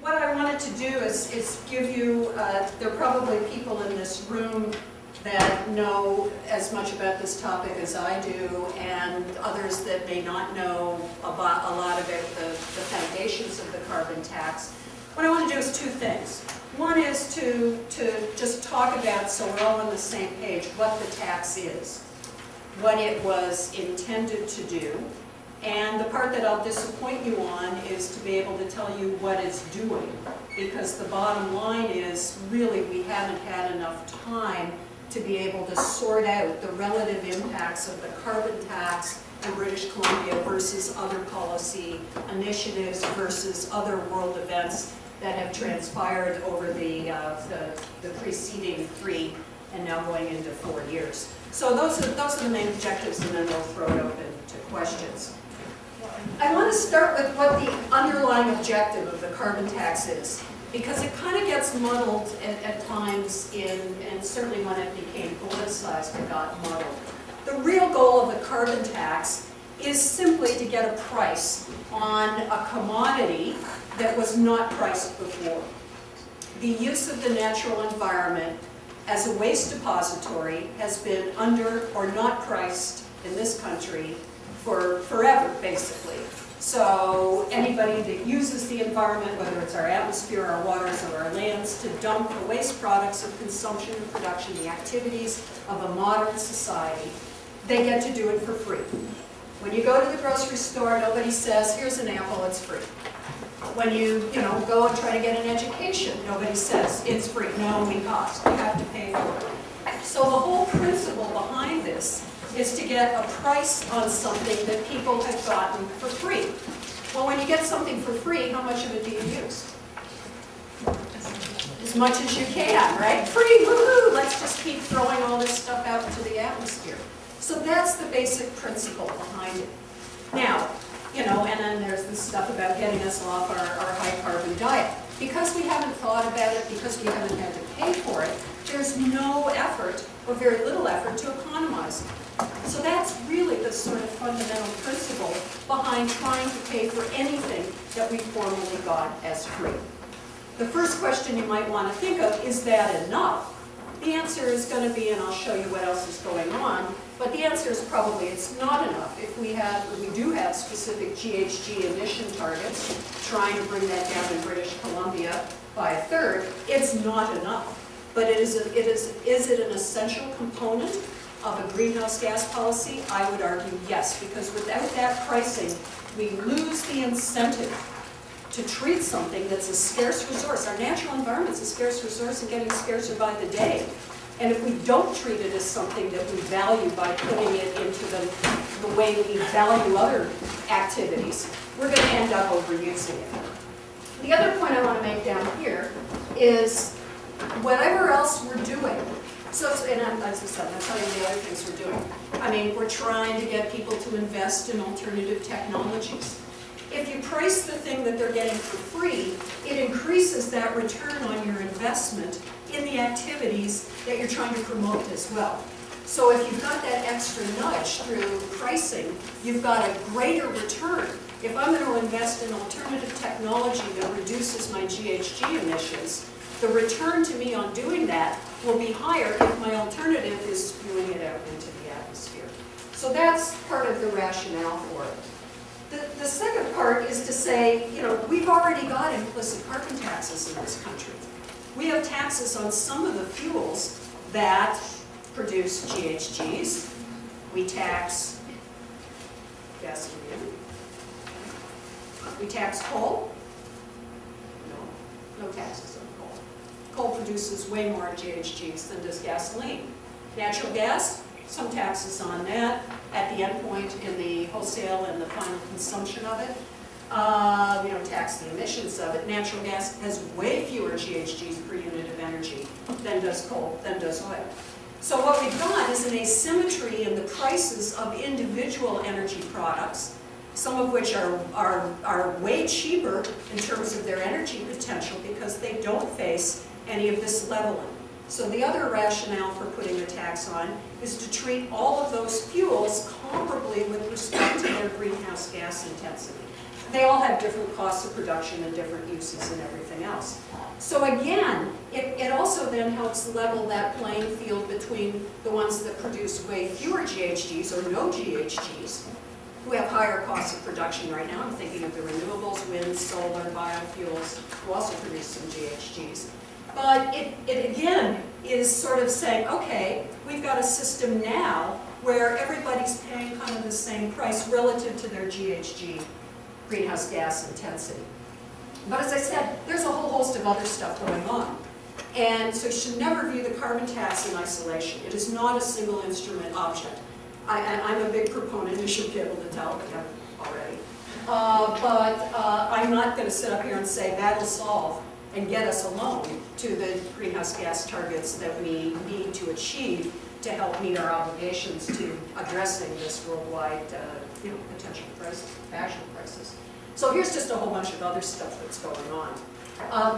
what I wanted to do is give you, there are probably people in this room that know as much about this topic as I do, and others that may not know about a lot about the foundations of the carbon tax. What I want to do is two things. One is to just talk about, so we're all on the same page, what the tax is, what it was intended to do, and the part that I'll disappoint you on is to be able to tell you what it's doing, because the bottom line is really we haven't had enough time to be able to sort out the relative impacts of the carbon tax in British Columbia versus other policy initiatives versus other world events that have transpired over the preceding 3 and now going into 4 years. So those are the main objectives, and then we'll throw it open to questions. I want to start with what the underlying objective of the carbon tax is, because it kind of gets muddled at times and certainly when it became politicized, it got muddled. The real goal of the carbon tax is simply to get a price on a commodity that was not priced before. The use of the natural environment as a waste depository has been under or not priced in this country for forever, basically. So anybody that uses the environment, whether it's our atmosphere, our waters, or our lands, to dump the waste products of consumption and production, the activities of a modern society, they get to do it for free. When you go to the grocery store, nobody says, here's an apple, it's free. When you go and try to get an education, nobody says, it's free. No, we cost. You have to pay for it. So the whole principle behind this is to get a price on something that people have gotten for free. Well, when you get something for free, how much of it do you use? As much as you can, right? Free, woohoo! Let's just keep throwing all this stuff out into the atmosphere. So that's the basic principle behind it. Now, and then there's this stuff about getting us off our high-carbon diet. Because we haven't thought about it, because we haven't had to pay for it, there's no effort, or very little effort, to economize it. So that's really the sort of fundamental principle behind trying to pay for anything that we formally got as free. The first question you might want to think of, is that enough? The answer is going to be, and I'll show you what else is going on, but the answer is probably it's not enough. If we do have specific GHG emission targets, trying to bring that down in British Columbia by 1/3, it's not enough. But is it an essential component of a greenhouse gas policy? I would argue yes, because without that pricing, we lose the incentive to treat something that's a scarce resource. Our natural environment's a scarce resource and getting scarcer by the day. And if we don't treat it as something that we value by putting it into the way we value other activities, we're going to end up overusing it. The other point I want to make down here is whatever else we're doing, as I said, I'm telling you the other things we're doing. I mean, we're trying to get people to invest in alternative technologies. If you price the thing that they're getting for free, it increases that return on your investment in the activities that you're trying to promote as well. So if you've got that extra nudge through pricing, you've got a greater return. If I'm going to invest in alternative technology that reduces my GHG emissions, the return to me on doing that will be higher if my alternative is spewing it out into the atmosphere. So that's part of the rationale for it. The second part is to say, we've already got implicit carbon taxes in this country. We have taxes on some of the fuels that produce GHGs. We tax gasoline. We tax coal. No taxes on coal. Coal produces way more GHGs than does gasoline. Natural gas, some taxes on that at the end point in the wholesale and the final consumption of it. We don't tax the emissions of it. Natural gas has way fewer GHGs per unit of energy than does coal, than does oil. So what we've got is an asymmetry in the prices of individual energy products, some of which are way cheaper in terms of their energy potential because they don't face any of this leveling. So the other rationale for putting a tax on is to treat all of those fuels comparably with respect to their greenhouse gas intensity. they all have different costs of production and different uses and everything else. So again, it also then helps level that playing field between the ones that produce way fewer GHGs or no GHGs, who have higher costs of production right now. I'm thinking of the renewables, wind, solar, biofuels, who also produce some GHGs. But it again is sort of saying, okay, we've got a system now where everybody's paying kind of the same price relative to their GHG, greenhouse gas intensity. But as I said, there's a whole host of other stuff going on. And so you should never view the carbon tax in isolation. It is not a single instrument object. I'm a big proponent, you should be able to tell, but you haven't already. I'm not going to sit up here and say that'll solve and get us alone to the greenhouse gas targets that we need to achieve to help meet our obligations to addressing this worldwide potential fashion crisis. So here's just a whole bunch of other stuff that's going on.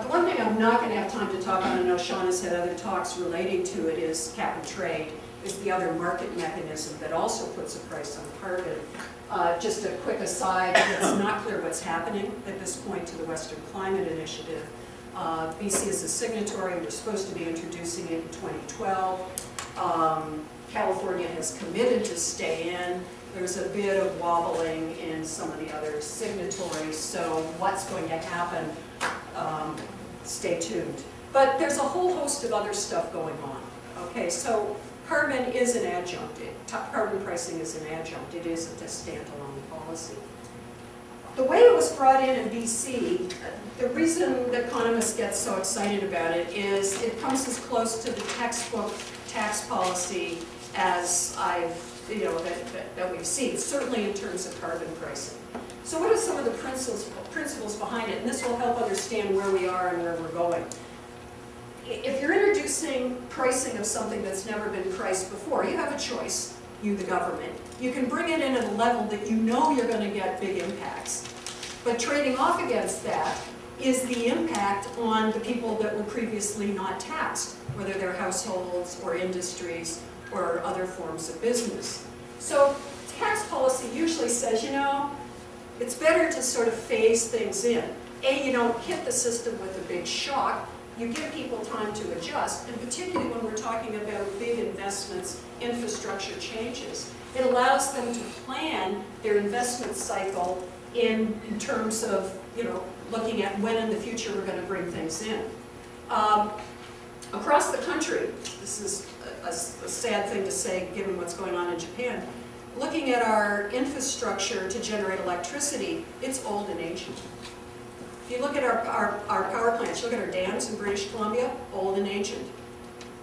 The one thing I'm not going to have time to talk on, I know Sean has had other talks relating to it, is cap and trade, is the other market mechanism that also puts a price on carbon. Just a quick aside, it's not clear what's happening at this point to the Western Climate Initiative. BC is a signatory, we're supposed to be introducing it in 2012. California has committed to stay in. There's a bit of wobbling in some of the other signatories, so what's going to happen, stay tuned. But there's a whole host of other stuff going on. Okay, so carbon is an adjunct. Carbon pricing is an adjunct. It isn't a standalone policy. The way it was brought in BC, the reason the economists get so excited about it is it comes as close to the textbook tax policy as that we've seen, certainly in terms of carbon pricing. So what are some of the principles behind it? And this will help understand where we are and where we're going. If you're introducing pricing of something that's never been priced before, you have a choice, you the government. You can bring it in at a level that you know you're going to get big impacts. But trading off against that is the impact on the people that were previously not taxed, whether they're households or industries or other forms of business. So tax policy usually says, it's better to sort of phase things in. You don't hit the system with a big shock. You give people time to adjust, and particularly when we're talking about big investments, infrastructure changes, it allows them to plan their investment cycle in terms of, looking at when in the future we're going to bring things in. Across the country, this is a sad thing to say given what's going on in Japan, looking at our infrastructure to generate electricity, it's old and ancient. If you look at our power plants, look at our dams in British Columbia, old and ancient.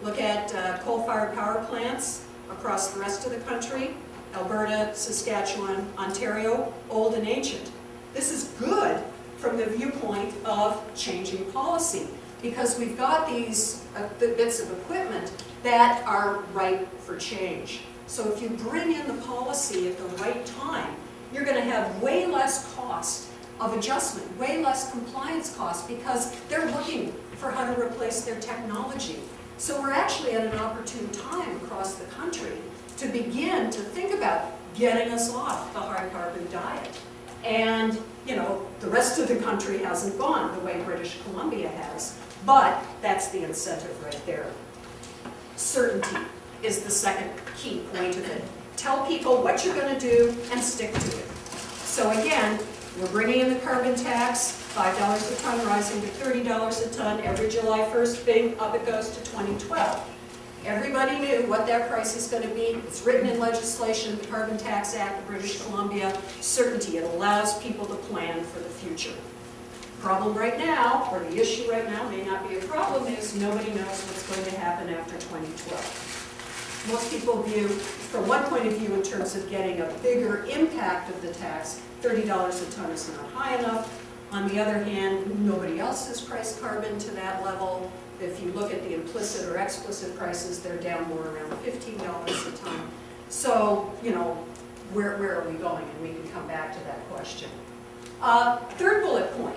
Look at coal-fired power plants across the rest of the country, Alberta, Saskatchewan, Ontario, old and ancient. This is good from the viewpoint of changing policy, because we've got these bits of equipment that are ripe for change. So if you bring in the policy at the right time, you're going to have way less cost of adjustment, way less compliance costs, because they're looking for how to replace their technology. So we're actually at an opportune time across the country to begin to think about getting us off the high carbon diet. And, the rest of the country hasn't gone the way British Columbia has, but that's the incentive right there. Certainty is the second key point of it. Tell people what you're going to do and stick to it. So again, we're bringing in the carbon tax, $5 a ton rising to $30 a ton. Every July 1st, bing, up it goes to 2012. Everybody knew what that price is going to be. It's written in legislation, the Carbon Tax Act of British Columbia. Certainty, it allows people to plan for the future. Problem right now, or the issue right now, may not be a problem, is nobody knows what's going to happen after 2012. Most people view, from one point of view in terms of getting a bigger impact of the tax, $30 a ton is not high enough. On the other hand, nobody else has priced carbon to that level. If you look at the implicit or explicit prices, they're down more around $15 a ton. So, where are we going? And we can come back to that question. Third bullet point.